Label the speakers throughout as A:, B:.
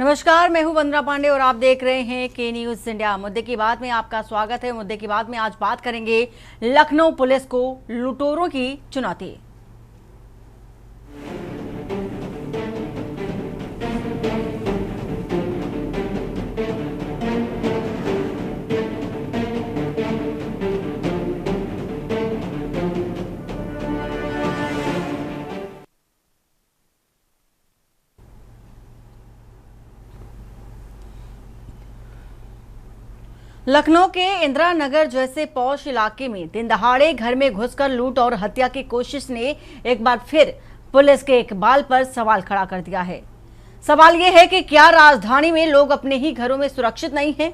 A: नमस्कार, मैं हूं वंदना पांडे और आप देख रहे हैं के न्यूज इंडिया। मुद्दे की बात में आपका स्वागत है। मुद्दे की बात में आज बात करेंगे लखनऊ पुलिस को लुटेरों की चुनौती। लखनऊ के इंदिरा नगर जैसे पौष इलाके में दिन दहाड़े घर में घुसकर लूट और हत्या की कोशिश ने एक बार फिर पुलिस के इकबाल पर सवाल खड़ा कर दिया है। सवाल यह है कि क्या राजधानी में लोग अपने ही घरों में सुरक्षित नहीं हैं?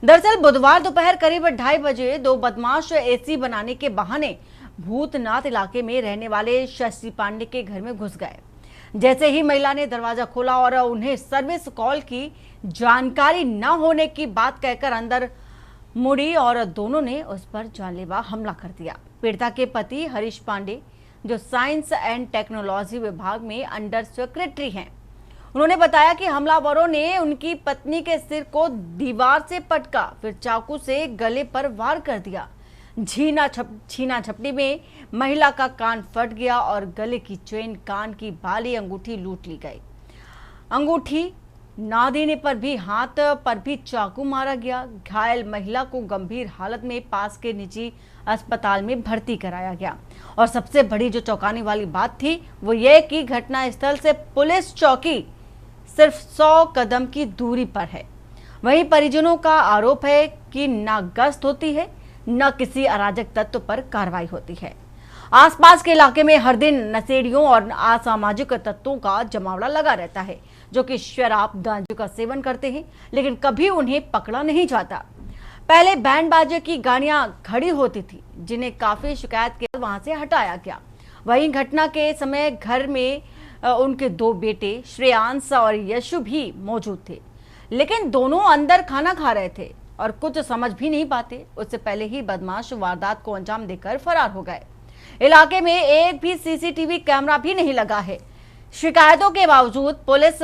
A: दरअसल बुधवार दोपहर करीब 2:30 बजे दो बदमाश एसी बनाने के बहाने भूतनाथ इलाके में रहने वाले शशि पांडे के घर में घुस गए। जैसे ही महिला ने दरवाजा खोला और उन्हें सर्विस कॉल की जानकारी न होने की बात कहकर अंदर मुड़ी और दोनों ने उस पर जानलेवा हमला कर दिया। पीड़िता के पति हरीश पांडे, जो साइंस एंड टेक्नोलॉजी विभाग में अंडर सेक्रेटरी हैं, उन्होंने बताया कि हमलावरों ने उनकी पत्नी के सिर को दीवार से पटका, फिर चाकू से गले पर वार कर दिया। छीना झपटी में महिला का कान फट गया और गले की चेन, कान की बाली, अंगूठी लूट ली गई। अंगूठी ना देने पर भी हाथ पर भी चाकू मारा गया। घायल महिला को गंभीर हालत में पास के निजी अस्पताल में भर्ती कराया गया। और सबसे बड़ी जो चौंकाने वाली बात थी वो ये कि घटनास्थल से पुलिस चौकी सिर्फ 100 कदम की दूरी पर है। वहीं परिजनों का आरोप है कि न गश्त होती है, न किसी अराजक तत्व पर कार्रवाई होती है। आसपास के इलाके में हर दिन नशेड़ियों और असामाजिक तत्वों का जमावड़ा लगा रहता है, जो कि शराब गांजे का सेवन करते हैं, लेकिन कभी उन्हें पकड़ा नहीं जाता। पहले बैंड बाजे की गाड़ियां खड़ी होती थी, जिन्हें काफी शिकायत के बाद वहां से हटाया गया। वहीं घटना के समय घर में उनके 2 बेटे श्रेयांश और यशु भी मौजूद थे, लेकिन दोनों अंदर खाना खा रहे थे और कुछ समझ भी नहीं पाते। उससे पहले ही बदमाश वारदात को अंजाम देकर फरार हो गए। इलाके में एक भी सीसीटीवी कैमरा भी नहीं लगा है। शिकायतों के बावजूद पुलिस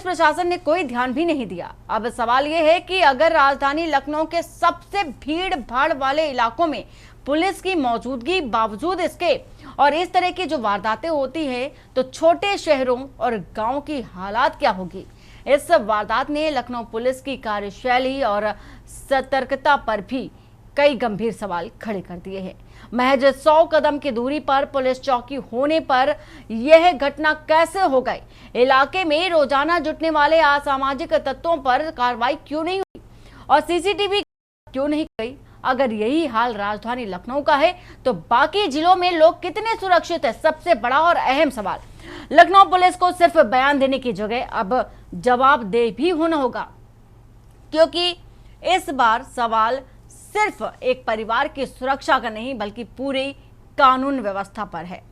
A: प्रशासन ने कोई ध्यान भी नहीं दिया। अब सवाल यह है कि अगर राजधानी लखनऊ के सबसे भीड़ भाड़ वाले इलाकों में पुलिस की मौजूदगी बावजूद इसके और इस तरह की जो वारदातें होती हैं, तो छोटे शहरों और गांव की हालात क्या होगी? इस वारदात ने लखनऊ पुलिस की कार्यशैली और सतर्कता पर भी कई गंभीर सवाल खड़े कर दिए हैं। महज 100 कदम की दूरी पर पुलिस चौकी होने पर यह घटना कैसे हो गई? इलाके में रोजाना जुटने वाले असामाजिक तत्वों पर कार्रवाई क्यों नहीं हुई और सीसीटीवी क्यों नहीं गई? अगर यही हाल राजधानी लखनऊ का है तो बाकी जिलों में लोग कितने सुरक्षित है? सबसे बड़ा और अहम सवाल। लखनऊ पुलिस को सिर्फ बयान देने की जगह अब जवाबदेह भी होना होगा, क्योंकि इस बार सवाल सिर्फ एक परिवार की सुरक्षा का नहीं बल्कि पूरी कानून व्यवस्था पर है।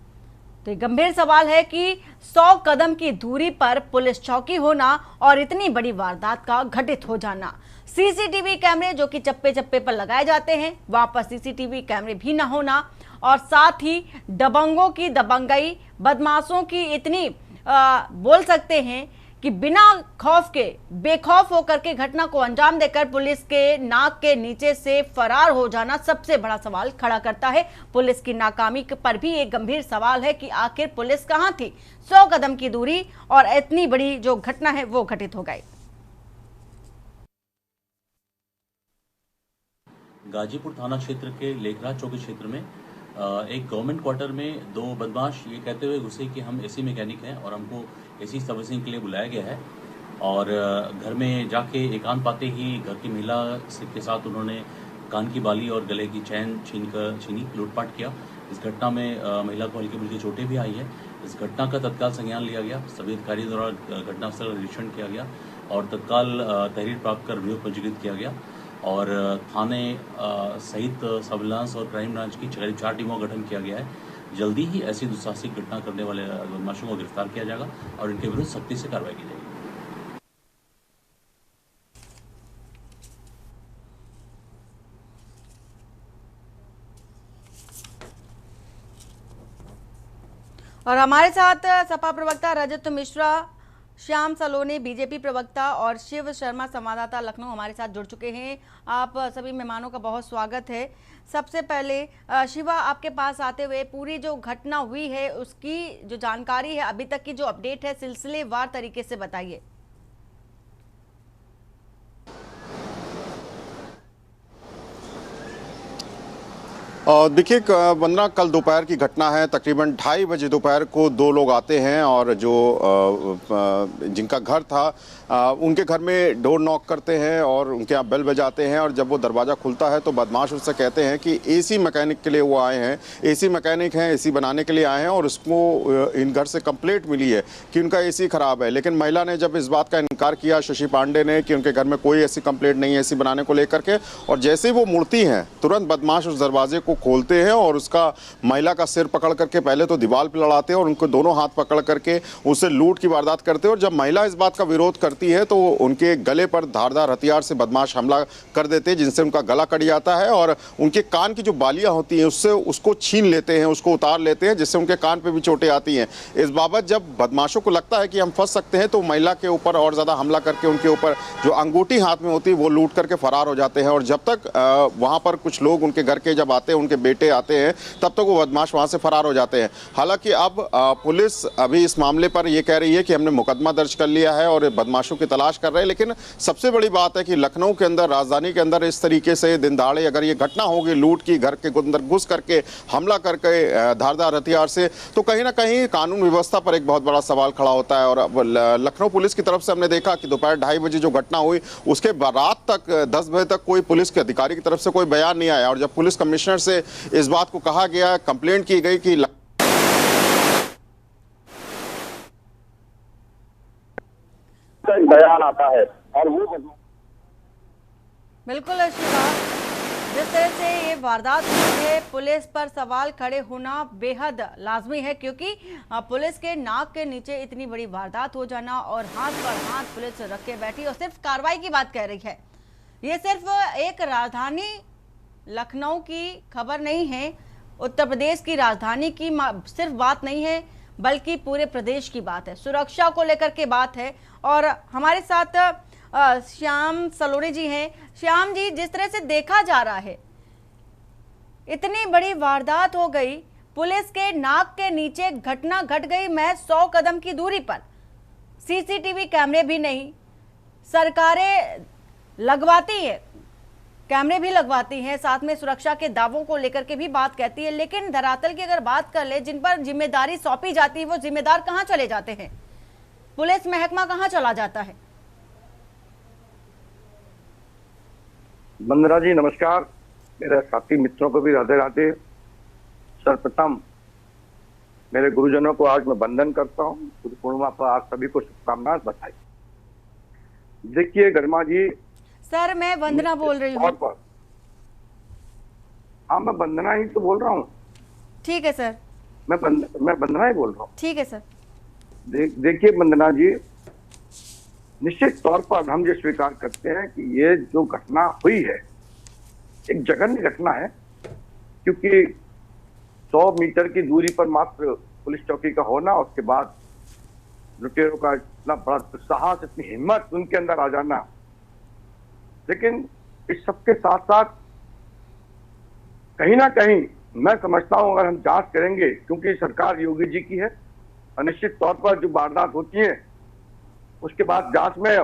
A: तो ये गंभीर सवाल है कि 100 कदम की दूरी पर पुलिस चौकी होना और इतनी बड़ी वारदात का घटित हो जाना। सीसीटीवी कैमरे जो कि चप्पे चप्पे पर लगाए जाते हैं, वहां पर सीसीटीवी कैमरे भी ना होना, और साथ ही दबंगों की दबंगई, बदमाशों की इतनी बोल सकते हैं कि बिना खौफ के बेखौफ होकर के घटना को अंजाम देकर पुलिस के नाक के नीचे से फरार हो जाना सबसे बड़ा सवाल खड़ा करता है। पुलिस की नाकामी पर भी एक गंभीर सवाल है कि आखिर पुलिस कहां थी? 100 कदम की दूरी और इतनी बड़ी जो घटना है वो घटित हो गई।
B: गाजीपुर थाना क्षेत्र के लेखराज चौकी क्षेत्र में एक गवर्नमेंट क्वार्टर में 2 बदमाश ये कहते हुए घुसे कि हम एसी मैकेनिक हैं और हमको एसी सर्विसिंग के लिए बुलाया गया है। और घर में जाके एकांत पाते ही घर की महिला के साथ उन्होंने कान की बाली और गले की चैन छीनी, लूटपाट किया। इस घटना में महिला को हल्की फुल्की चोटें भी आई है। इस घटना का तत्काल संज्ञान लिया गया। सभी अधिकारियों द्वारा घटनास्थल का निरीक्षण किया गया और तत्काल तहरीर प्राप्त कर अभियोग पंजीकृत किया गया और थाने सहित सर्विलांस और क्राइम ब्रांच की 4 टीमों का गठन किया गया है। जल्दी ही ऐसी दुस्साहसिक घटना करने वाले बदमाशों को गिरफ्तार किया जाएगा और इनके विरुद्ध सख्ती से कार्रवाई की जाएगी।
A: और हमारे साथ सपा प्रवक्ता रजत मिश्रा श्याम सलोने बीजेपी प्रवक्ता और शिव शर्मा संवाददाता लखनऊ हमारे साथ जुड़ चुके हैं। आप सभी मेहमानों का बहुत स्वागत है। सबसे पहले शिवा, आपके पास आते हुए पूरी जो घटना हुई है उसकी जो जानकारी है, अभी तक की जो अपडेट है, सिलसिलेवार तरीके से बताइए।
C: देखिए वंदना, कल दोपहर की घटना है। तकरीबन 2:30 बजे दोपहर को दो लोग आते हैं और जो जिनका घर था उनके घर में डोर नॉक करते हैं और उनके यहाँ बेल बजाते हैं। और जब वो दरवाज़ा खुलता है तो बदमाश उससे कहते हैं कि एसी मैकेनिक के लिए वो आए हैं, एसी मैकेनिक हैं, एसी बनाने के लिए आए हैं और उसको इन घर से कंप्लेंट मिली है कि उनका एसी ख़राब है। लेकिन महिला ने जब इस बात का इनकार किया, शशि पांडे ने, कि उनके घर में कोई ऐसी कंप्लेंट नहीं है एसी बनाने को लेकर के, और जैसे ही वो मुड़ती हैं तुरंत बदमाश उस दरवाजे को खोलते हैं और उसका महिला का सिर पकड़ करके पहले तो दीवार पे लड़ाते हैं और उनको दोनों हाथ पकड़ करके उससे लूट की वारदात करते हैं। और जब महिला इस बात का विरोध करती है तो उनके गले पर धारदार हथियार से बदमाश हमला कर देते हैं, जिनसे उनका गला कट जाता है और उनके कान की जो बालियां होती हैं उससे उसको छीन लेते हैं, उसको उतार लेते हैं, जिससे उनके कान पे भी चोटें आती हैं। इस बाबत जब बदमाशों को लगता है कि हम फंस सकते हैं तो महिला के ऊपर और ज़्यादा हमला करके उनके ऊपर जो अंगूठी हाथ में होती है वो लूट करके फरार हो जाते हैं। और जब तक वहाँ पर कुछ लोग उनके घर के जब आते हैं, उनके बेटे आते हैं, तब तक वो बदमाश वहाँ से फरार हो जाते हैं। हालांकि अब पुलिस अभी इस मामले पर यह कह रही है कि हमने मुकदमा दर्ज कर लिया है और बदमाशों की तलाश कर रहे हैं। लेकिन सबसे बड़ी बात है कि लखनऊ के अंदर, राजधानी के अंदर इस तरीके से दिन दहाड़े अगर ये घटना होगी, लूट की, घर के अंदर घुस करके हमला करके धारदार हथियार से, तो कहीं ना कहीं कानून व्यवस्था पर एक बहुत बड़ा सवाल खड़ा होता है। और अब लखनऊ पुलिस की तरफ से हमने देखा कि दोपहर 2:30 बजे जो घटना हुई उसके रात तक 10 बजे तक कोई पुलिस के अधिकारी की तरफ से कोई बयान नहीं आया। और जब पुलिस कमिश्नर से इस बात को कहा गया, कंप्लेंट की गई कि
D: बयान आता है और वो
A: बिल्कुल शिवा, जिस तरह से ये वारदात हुई है, पुलिस पर सवाल खड़े होना बेहद लाजमी है, क्योंकि पुलिस के नाक के नीचे इतनी बड़ी वारदात हो जाना और हाथ पर हाथ पुलिस रख के बैठी और सिर्फ कार्रवाई की बात कह रही है। ये सिर्फ एक राजधानी लखनऊ की खबर नहीं है, उत्तर प्रदेश की राजधानी की सिर्फ बात नहीं है, बल्कि पूरे प्रदेश की बात है, सुरक्षा को लेकर के बात है। और हमारे साथ श्याम सलोने जी हैं। श्याम जी, जिस तरह से देखा जा रहा है, इतनी बड़ी वारदात हो गई, पुलिस के नाक के नीचे घटना घट गई, महज 100 कदम की दूरी पर, सीसीटीवी कैमरे भी नहीं, सरकारें लगवाती है, कैमरे भी लगवाती हैं, साथ में सुरक्षा के दावों को लेकर के भी बात कहती है, लेकिन धरातल की अगर बात कर ले, जिन पर जिम्मेदारी सौंपी जाती है, वो जिम्मेदार कहां चले जाते हैं? पुलिस महकमा कहां चला जाता है?
D: वंदना जी नमस्कार, मेरे साथी मित्रों को भी राधे राधे। सर्वप्रथम मेरे गुरुजनों को आज मैं वंदन करता हूँ, गुरु पूर्णिमा पर आप सभी को शुभकामनाएं बधाई। देखिए गर्मा जी,
A: सर मैं वंदना बोल रही हूँ।
D: हाँ, मैं वंदना ही तो बोल रहा हूँ।
A: ठीक है सर,
D: मैं वंदना ही बोल रहा हूँ।
A: ठीक है सर।
D: देखिए वंदना जी, निश्चित तौर पर हम ये स्वीकार करते हैं कि ये जो घटना हुई है एक जघन्य घटना है, क्योंकि 100 मीटर की दूरी पर मात्र पुलिस चौकी का होना, उसके बाद लुटेरों का इतना बड़ा साहस, इतनी हिम्मत उनके अंदर आ जाना। लेकिन इस सबके साथ साथ कहीं ना कहीं मैं समझता हूं, अगर हम जांच करेंगे, क्योंकि सरकार योगी जी की है और निश्चित तौर पर जो वारदात होती है उसके बाद जांच में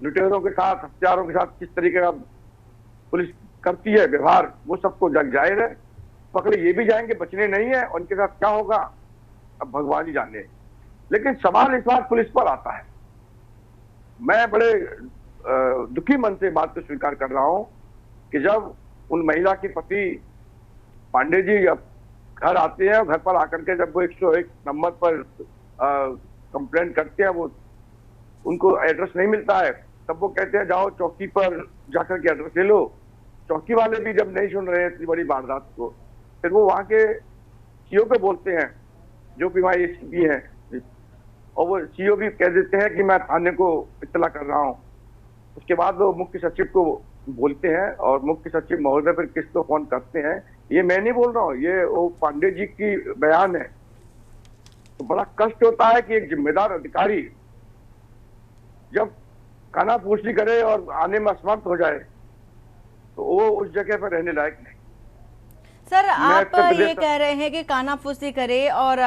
D: लुटेरों के साथ, हथियारों के साथ किस तरीके का पुलिस करती है व्यवहार, वो सबको जग जाहिर है। पकड़े ये भी जाएंगे, बचने नहीं है, उनके साथ क्या होगा अब भगवान ही जाने। लेकिन सवाल इस बार पुलिस पर आता है। मैं बड़े दुखी मन से बात को स्वीकार कर रहा हूं कि जब उन महिला के पति पांडे जी अब घर आते हैं, घर पर आकर के जब वो 101 नंबर पर कंप्लेंट करते हैं, वो उनको एड्रेस नहीं मिलता है, तब वो कहते हैं जाओ चौकी पर जाकर के एड्रेस ले लो। चौकी वाले भी जब नहीं सुन रहे इतनी बड़ी वारदात को, फिर वो वहां के सीओ को बोलते हैं, जो कि वहाँ एसीपी हैं, और वो सीओ भी कह देते हैं कि मैं थाने को इत्तला कर रहा हूँ। उसके बाद वो मुख्य सचिव को बोलते हैं और मुख्य सचिव महोदय फिर किस को फोन करते हैं। ये मैं नहीं बोल रहा हूँ, ये वो पांडे जी की बयान है। तो बड़ा कष्ट होता है कि एक जिम्मेदार अधिकारी जब कानाफूसी करे और आने में असमर्थ हो जाए तो वो उस जगह पर रहने लायक नहीं।
A: सर, आप
D: उत्तर प्रदेश
A: ये कह रहे हैं कि कानाफूसी करे और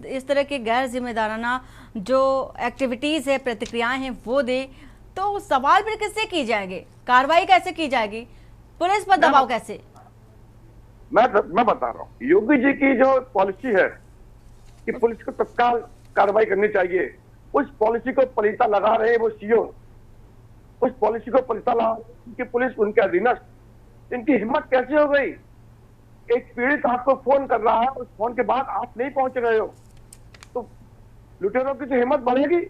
A: इस तरह की गैर जिम्मेदाराना जो एक्टिविटीज है, प्रतिक्रियाएं हैं वो दे, तो सवाल फिर किससे की जाएंगे? कार्रवाई कैसे की जाएगी? पुलिस पर दबाव कैसे?
D: मैं बता रहा हूँ, योगी जी की जो पॉलिसी है कि पुलिस को तत्काल कार्रवाई करनी चाहिए, उस पॉलिसी को पलीता लगा रहे हैं वो सीओ, उस पॉलिसी को पलीता लगा कि पुलिस उनके अधीनस्थ। इनकी हिम्मत कैसे हो गई? एक पीड़ित आपको फोन कर रहा है, उस फोन के बाद आप नहीं पहुंच रहे हो, तो लुटेरों की तो हिम्मत बढ़ेगी।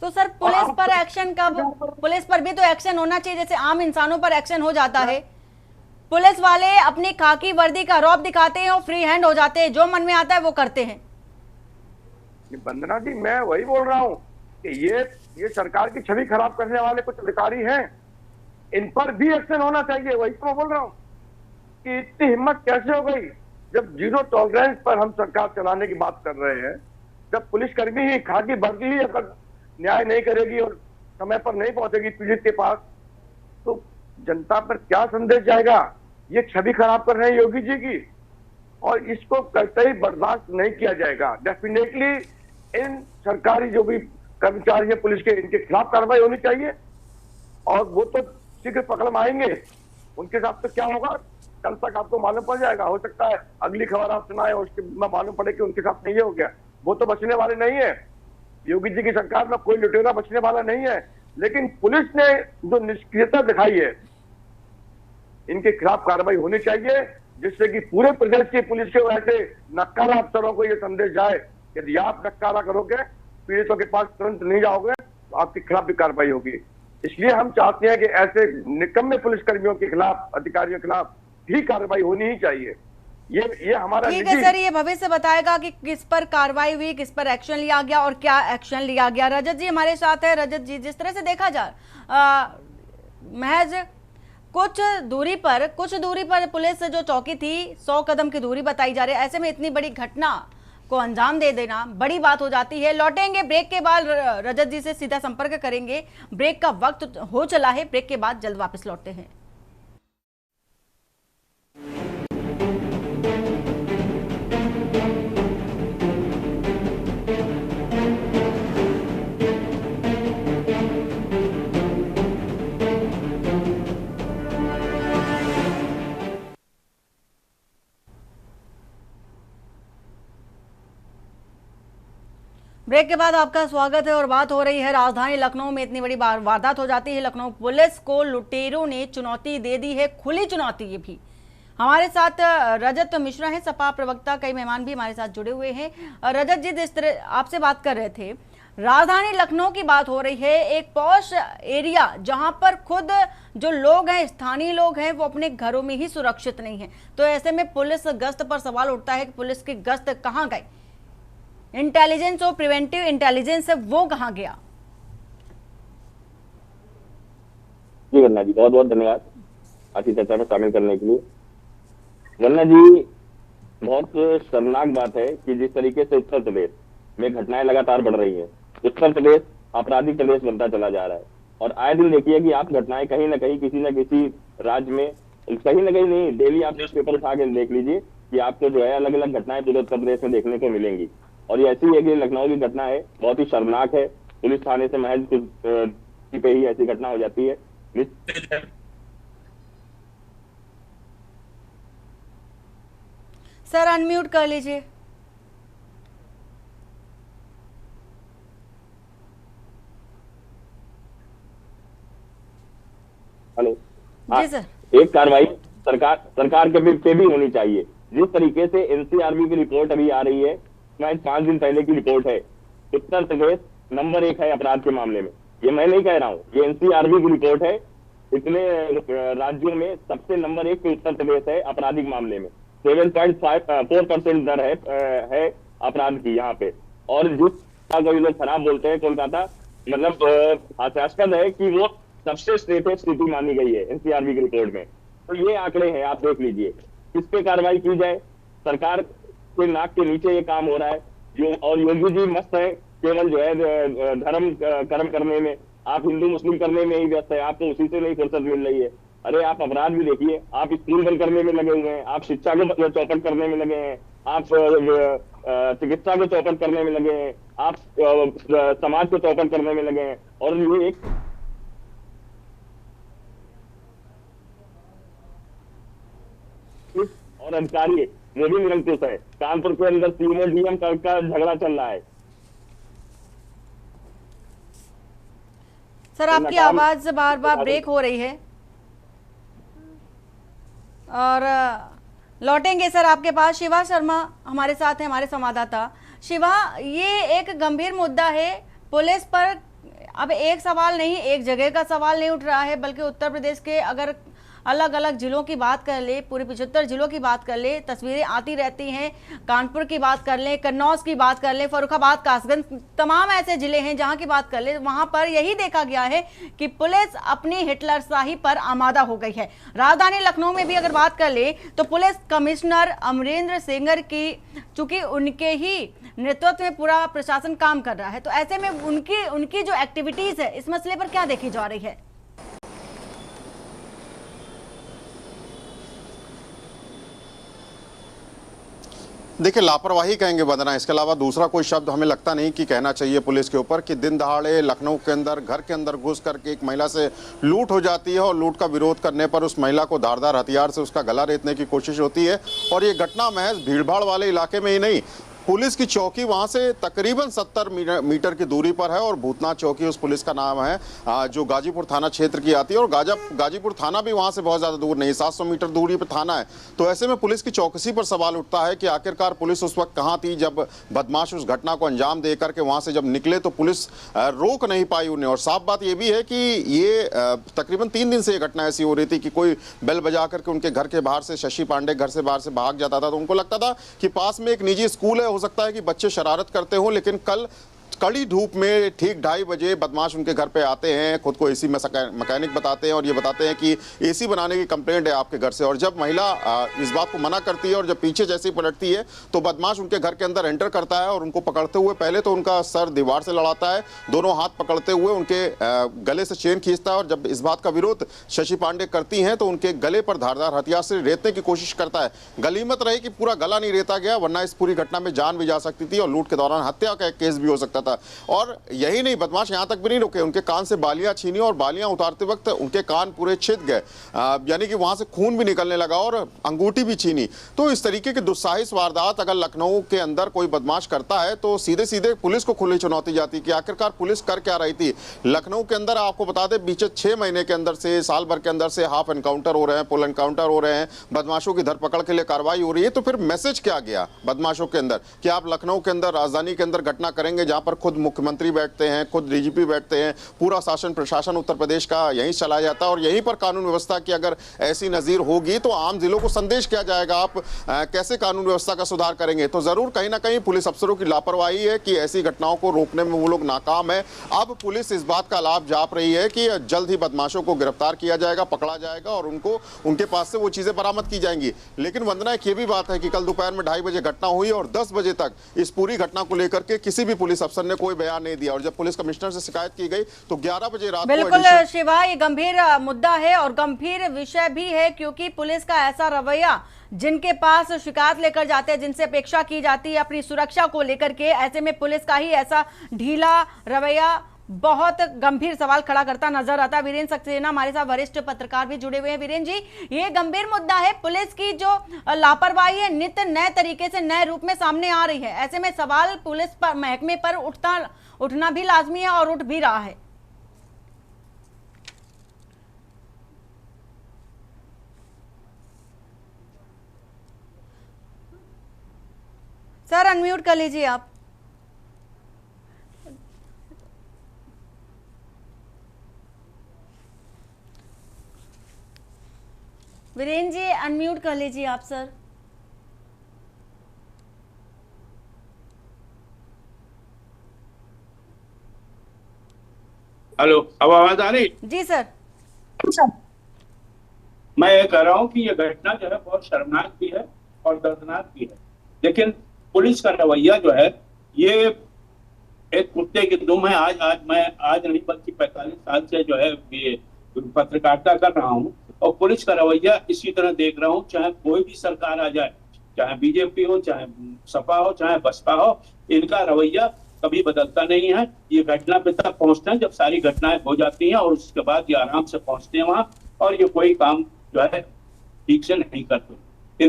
A: तो सर, पुलिस पर एक्शन कब? पुलिस पर भी तो एक्शन होना चाहिए, जैसे आम इंसानों पर एक्शन हो जाता है। पुलिस वाले अपनी खाकी वर्दी का रौब दिखाते हैं और फ्री हैंड हो जाते हैं, जो मन में आता है वो करते हैं।
D: वंदना जी, मैं वही बोल रहा हूँ कि ये सरकार की छवि खराब करने वाले कुछ अधिकारी हैं, इन पर भी एक्शन होना चाहिए। वही तो मैं बोल रहा हूँ कि इतनी हिम्मत कैसे हो गई? जब जीरो टॉलरेंस पर हम सरकार चलाने की बात कर रहे हैं, जब पुलिसकर्मी ही खाकी वर्दी ही अगर न्याय नहीं करेगी और समय पर नहीं पहुंचेगी पीड़ित के पास, तो जनता पर क्या संदेश जाएगा? ये छवि खराब कर रहे हैं योगी जी की, और इसको कतई बर्दाश्त नहीं किया जाएगा। डेफिनेटली इन सरकारी जो भी कर्मचारी है पुलिस के, इनके खिलाफ कार्रवाई होनी चाहिए, और वो तो शीघ्र पकड़ में आएंगे। उनके साथ तो क्या होगा कल तक आपको मालूम पड़ जाएगा। हो सकता है अगली खबर आप सुनाए उसके में मालूम पड़े कि उनके साथ नहीं हो गया। वो तो बचने वाले नहीं है, योगी जी की सरकार में कोई लुटेरा बचने वाला नहीं है। लेकिन पुलिस ने जो निष्क्रियता दिखाई है, इनके खिलाफ कार्रवाई होनी चाहिए, जिससे कि पूरे प्रदेश की पुलिस के वैसे नक्कारा अफसरों को यह संदेश जाए, यदि आप नक्कारा करोगे, पीड़ितों के पास तुरंत नहीं जाओगे, तो आपके खिलाफ भी कार्रवाई होगी। इसलिए हम चाहते हैं कि ऐसे निकम्मे पुलिसकर्मियों के खिलाफ, अधिकारियों के खिलाफ भी कार्रवाई होनी ही चाहिए। ये हमारा
A: ठीक है सर, ये भविष्य बताएगा कि किस पर कार्रवाई हुई, किस पर एक्शन लिया गया और क्या एक्शन लिया गया। रजत जी हमारे साथ है। रजत जी, जिस तरह से देखा जाए महज कुछ दूरी पर पुलिस जो चौकी थी 100 कदम की दूरी बताई जा रही है, ऐसे में इतनी बड़ी घटना को अंजाम दे देना बड़ी बात हो जाती है। लौटेंगे ब्रेक के बाद, रजत जी से सीधा संपर्क करेंगे। ब्रेक का वक्त हो चला है, ब्रेक के बाद जल्द वापस लौटते हैं। ब्रेक के बाद आपका स्वागत है और बात हो रही है राजधानी लखनऊ में इतनी बड़ी वारदात हो जाती है। लखनऊ पुलिस को लुटेरों ने चुनौती दे दी है, खुली चुनौती। ये भी हमारे साथ रजत मिश्रा है, सपा प्रवक्ता। कई मेहमान भी हमारे साथ जुड़े हुए हैं। रजत जी, जिस तरह आपसे बात कर रहे थे, राजधानी लखनऊ की बात हो रही है, एक पॉश एरिया जहां पर खुद जो लोग हैं, स्थानीय लोग हैं, वो अपने घरों में ही सुरक्षित नहीं है। तो ऐसे में पुलिस गश्त पर सवाल उठता है कि पुलिस की गश्त कहाँ गई? इंटेलिजेंस और प्रिवेंटिव इंटेलिजेंस है वो कहाँ गया?
E: जी वन्ना जी, बहुत बहुत धन्यवाद आज की चर्चा में शामिल करने के लिए। वन्ना जी, बहुत शर्मनाक बात है कि जिस तरीके से उत्तर प्रदेश में घटनाएं लगातार बढ़ रही हैं, उत्तर प्रदेश आपराधिक प्रदेश बनता चला जा रहा है। और आए दिन देखिए कि आप घटनाएं कहीं ना कहीं किसी न किसी राज्य में, कहीं ना कहीं नहीं, डेली आप न्यूज़पेपर उठा के देख लीजिए कि आपको जो है अलग अलग घटनाएं पूरे उत्तर प्रदेश में देखने को मिलेंगी। और ये ऐसी है कि लखनऊ की घटना है, बहुत ही शर्मनाक है। पुलिस थाने से महज कुछ पे ही ऐसी घटना हो जाती है।
A: सर अनम्यूट कर लीजिए।
E: हेलो
A: जी सर।
E: एक कार्रवाई सरकार के पे भी होनी चाहिए। जिस तरीके से एनसीआरबी की रिपोर्ट अभी आ रही है, 5 दिन पहले की रिपोर्ट है, उत्तर प्रदेश नंबर 1 है अपराध के मामले में। ये मैं नहीं कह रहा हूँ, ये एनसीआरबी की रिपोर्ट है। इतने राज्यों में सबसे नंबर 1 पे उत्तर प्रदेश है आपराधिक मामले में। 7.4% दर है अपराध की यहाँ पे। और जिस कभी लोग खराब बोलते हैं कोलकाता, मतलब हास्यास्पद है कि वो सबसे स्टेटेस्ट सिटी मानी गई है एनसीआरबी की रिपोर्ट में। तो ये आंकड़े हैं, आप देख लीजिए। किस पे कार्रवाई की जाए? सरकार के नाक के नीचे ये काम हो रहा है। और योगी जी मस्त है केवल जो है धर्म कर्म करने में। आप हिंदू मुस्लिम करने में ही व्यस्त है, आपको उसी से नहीं फुर्सत मिल रही है। अरे आप अपराध भी देखिए, आप स्कूल बंद करने में लगे हुए हैं, आप शिक्षा को चौपट करने में लगे हैं, आप चिकित्सा को चौपट करने में लगे हैं, आप समाज को चौपट करने में लगे हैं। और ये एक और अधिकारी वो भी निरंकुश है। कानपुर के अंदर सीएम और डीएम का झगड़ा चल रहा है।
A: सर आपकी आवाज बार बार ब्रेक हो रही है और लौटेंगे सर आपके पास। शिवा शर्मा हमारे साथ हैं, हमारे संवाददाता। शिवा, ये एक गंभीर मुद्दा है। पुलिस पर अब एक सवाल नहीं, एक जगह का सवाल नहीं उठ रहा है, बल्कि उत्तर प्रदेश के अगर अलग अलग जिलों की बात कर ले, पूरे 75 जिलों की बात कर ले, तस्वीरें आती रहती हैं। कानपुर की बात कर ले, कन्नौज की बात कर ले, फर्रुखाबाद, कासगंज, तमाम ऐसे जिले हैं जहां की बात कर ले, वहां पर यही देखा गया है कि पुलिस अपनी हिटलरशाही पर आमादा हो गई है। राजधानी लखनऊ में भी अगर बात कर ले तो पुलिस कमिश्नर अमरेंद्र सेंगर की, चूंकि उनके ही नेतृत्व में पूरा प्रशासन काम कर रहा है, तो ऐसे में उनकी जो एक्टिविटीज है इस मसले पर क्या देखी जा रही है?
C: देखिए, लापरवाही कहेंगे वंदना, इसके अलावा दूसरा कोई शब्द हमें लगता नहीं कि कहना चाहिए पुलिस के ऊपर, कि दिन दहाड़े लखनऊ के अंदर घर के अंदर घुस करके एक महिला से लूट हो जाती है और लूट का विरोध करने पर उस महिला को धारदार हथियार से उसका गला रेतने की कोशिश होती है। और ये घटना महज भीड़भाड़ वाले इलाके में ही नहीं, पुलिस की चौकी वहां से तकरीबन 70 मीटर की दूरी पर है और भूतनाथ चौकी उस पुलिस का नाम है, जो गाजीपुर थाना क्षेत्र की आती है। और गाजीपुर थाना भी वहां से बहुत ज़्यादा दूर नहीं, 700 मीटर दूरी पर थाना है। तो ऐसे में पुलिस की चौकसी पर सवाल उठता है कि आखिरकार पुलिस उस वक्त कहाँ थी जब बदमाश उस घटना को अंजाम दे करके वहां से जब निकले, तो पुलिस रोक नहीं पाई उन्हें। और साफ बात यह भी है कि ये तकरीबन 3 दिन से ये घटना ऐसी हो रही थी कि कोई बेल बजा करके उनके घर के बाहर से शशि पांडे घर से बाहर से भाग जाता था, तो उनको लगता था कि पास में एक निजी स्कूल है, हो सकता है कि बच्चे शरारत करते हो। लेकिन कल कड़ी धूप में ठीक 2:30 बजे बदमाश उनके घर पे आते हैं, खुद को एसी मैकेनिक बताते हैं और ये बताते हैं कि एसी बनाने की कंप्लेंट है आपके घर से। और जब महिला इस बात को मना करती है और जब पीछे जैसे ही पलटती है तो बदमाश उनके घर के अंदर एंटर करता है और उनको पकड़ते हुए पहले तो उनका सर दीवार से लड़ाता है, दोनों हाथ पकड़ते हुए उनके गले से चेन खींचता है। और जब इस बात का विरोध शशि पांडे करती हैं तो उनके गले पर धारदार हथियार से रेतने की कोशिश करता है। गलीमत रही कि पूरा गला नहीं रेता गया, वरना इस पूरी घटना में जान भी जा सकती थी और लूट के दौरान हत्या का एक केस भी हो सकता था। और यही नहीं, बदमाश यहां तक भी नहीं रुके, उनके कान से बालियां छीनी और बालियां उतारते वक्त उनके कान पूरे छिद गए, यानी कि वहां से खून भी निकलने लगा और अंगूठी भी छीनी। तो इस तरीके की दुस्साहस वारदात अगर लखनऊ के अंदर कोई बदमाश करता है तो सीधे सीधे पुलिस को खुली चुनौती जाती कि आखिरकार पुलिस कर क्या रही थी। लखनऊ के अंदर आपको बता दें बीते 6 महीने के अंदर से, साल भर के अंदर से हाफ एनकाउंटर हो रहे हैं, फुल एनकाउंटर हो रहे हैं, बदमाशों की धरपकड़ के लिए कार्रवाई हो रही है। तो फिर मैसेज क्या गया बदमाशों के अंदर कि आप लखनऊ के अंदर, राजधानी के अंदर घटना करेंगे जहां पर खुद मुख्यमंत्री बैठते हैं, खुद डीजीपी बैठते हैं, पूरा शासन प्रशासन उत्तर प्रदेश का यहीं चला जाता है और यहीं पर कानून व्यवस्था की अगर ऐसी नजीर होगी तो आम जिलों को संदेश क्या जाएगा, आप कैसे कानून व्यवस्था का सुधार करेंगे। तो जरूर कहीं ना कहीं पुलिस अफसरों की लापरवाही है कि ऐसी घटनाओं को रोकने में वो लोग नाकाम है। अब पुलिस इस बात का लाभ जाप रही है कि जल्द ही बदमाशों को गिरफ्तार किया जाएगा, पकड़ा जाएगा और उनको उनके पास से वो चीजें बरामद की जाएंगी। लेकिन वंदना, एक ये भी बात है कि कल दोपहर में 2:30 बजे घटना हुई और 10 बजे तक इस पूरी घटना को लेकर के किसी भी पुलिस अफसर ने कोई बयान नहीं दिया। और जब पुलिस कमिश्नर से शिकायत की गई तो 11 बजे रात को
A: बिल्कुल शिवा, ये गंभीर मुद्दा है और गंभीर विषय भी है, क्योंकि पुलिस का ऐसा रवैया, जिनके पास शिकायत लेकर जाते हैं, जिनसे अपेक्षा की जाती है अपनी सुरक्षा को लेकर के, ऐसे में पुलिस का ही ऐसा ढीला रवैया बहुत गंभीर सवाल खड़ा करता नजर आता है। वीरेंद्र सक्सेना हमारे साथ वरिष्ठ पत्रकार भी जुड़े हुए हैं। वीरेंद्र जी, ये गंभीर मुद्दा है, पुलिस की जो लापरवाही है नित्य नए तरीके से, नए रूप में सामने आ रही है। ऐसे में सवाल पुलिस पर, महकमे पर उठना भी लाजमी है और उठ भी रहा है। सर अनम्यूट कर लीजिए आप। वीरेंद्र जी अनम्यूट कर लीजिए आप सर।
F: हेलो, अब आवाज आ रही?
A: जी सर।
F: मैं ये कह रहा हूँ कि ये घटना जो है बहुत शर्मनाक भी है और दर्दनाक भी है, लेकिन पुलिस का रवैया जो है ये एक कुत्ते की दुम है। आज नहीं बल्कि 45 साल से जो है ये पत्रकारिता कर रहा हूँ, और पुलिस का रवैया इसी तरह देख रहा हूँ। चाहे कोई भी सरकार आ जाए, चाहे बीजेपी हो, चाहे सपा हो, चाहे बसपा हो, इनका रवैया कभी बदलता नहीं है। ये घटना पे तक पहुंचते हैं जब सारी घटनाएं हो जाती हैं, और उसके बाद ये आराम से पहुंचते हैं वहां, और ये कोई काम जो है ठीक से नहीं करते।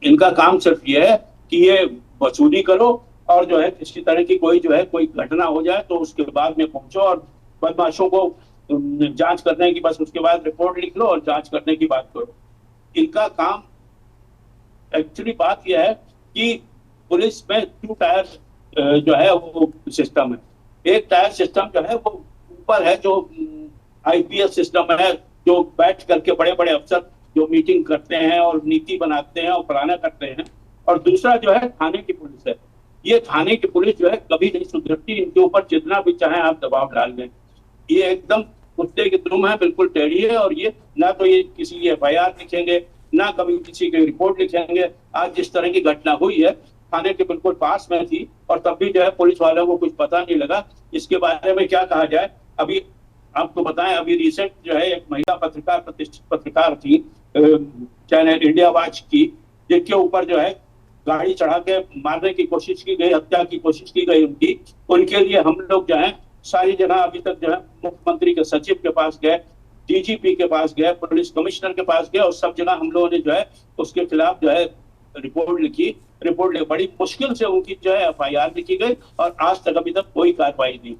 F: इनका काम सिर्फ ये है कि ये वसूली करो, और जो है किसी तरह की कोई घटना हो जाए तो उसके बाद में पहुंचो और बदमाशों को जांच करने की, बस उसके बाद रिपोर्ट लिख लो और जांच करने की बात करो। इनका काम एक्चुअली बात यह है कि पुलिस में 2 टायर जो है वो सिस्टम है। एक टायर सिस्टम जो है वो ऊपर है, जो आईपीएस सिस्टम है, जो बैठ करके बड़े बड़े अफसर जो मीटिंग करते हैं और नीति बनाते हैं और प्लान करते हैं, और दूसरा जो है थाने की पुलिस है। ये थाने की पुलिस जो है कभी नहीं सुधरती, इनके ऊपर जितना भी चाहे आप दबाव डाल दें, ये एकदम कुत्ते की दुम है, बिल्कुल टेढ़ी है। और ये ना तो ये किसी की एफआईआर लिखेंगे, ना कभी किसी की रिपोर्ट लिखेंगे। आज जिस तरह की घटना हुई है थाने के बिल्कुल पास में थी, और तब भी जो है पुलिस वालों को कुछ पता नहीं लगा। इसके बारे में क्या कहा जाए, अभी आपको बताएं, अभी रिसेंट जो है एक महिला पत्रकार, प्रतिष्ठित पत्रकार थी चैनल इंडिया वॉच की, जिनके ऊपर जो है गाड़ी चढ़ा के मारने की कोशिश की गई, हत्या की कोशिश की गई उनकी। उनके लिए हम लोग जो है सारी जगह अभी तक जो है मुख्यमंत्री के सचिव के पास गए, डीजीपी के पास गए, पुलिस कमिश्नर के पास गए, और सब जगह हम लोगों ने जो है उसके खिलाफ जो है रिपोर्ट लिखी। बड़ी मुश्किल से उनकी जो है एफआईआर लिखी गई, और आज तक अभी तक कोई कार्रवाई नहीं।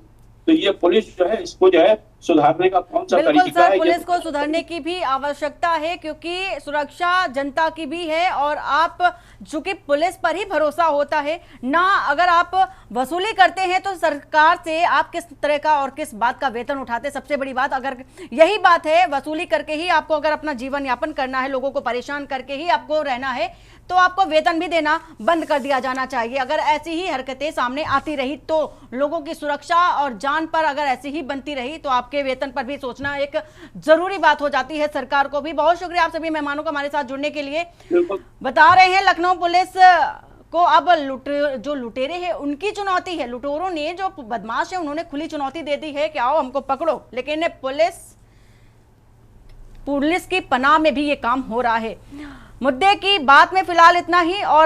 F: तो ये पुलिस जो है इसको जो है सुधारने का कौन सा
A: बिल्कुल
F: तरीका
A: सर,
F: है?
A: पुलिस को सुधारने की भी आवश्यकता है, क्योंकि सुरक्षा जनता की भी है, और आप चूंकि पुलिस पर ही भरोसा होता है ना। अगर आप वसूली करते हैं तो सरकार से आप किस तरह का और किस बात का वेतन उठाते, सबसे बड़ी बात अगर यही बात है, वसूली करके ही आपको अगर अपना जीवन यापन करना है, लोगों को परेशान करके ही आपको रहना है, तो आपको वेतन भी देना बंद कर दिया जाना चाहिए। अगर ऐसी ही हरकतें सामने आती रही तो लोगों की सुरक्षा और जान पर अगर ऐसी ही बनती रही तो आपके वेतन पर भी सोचना एक जरूरी बात हो जाती है सरकार को भी। बहुत शुक्रिया आप सभी मेहमानों को हमारे साथ जुड़ने के लिए। बता रहे हैं लखनऊ पुलिस को अब जो लुटेरे हैं उनकी चुनौती है। लुटेरों ने, जो बदमाश है, उन्होंने खुली चुनौती दे दी है कि आओ हमको पकड़ो, लेकिन पुलिस की पनाह में भी ये काम हो रहा है। मुद्दे की बात में फिलहाल इतना ही। और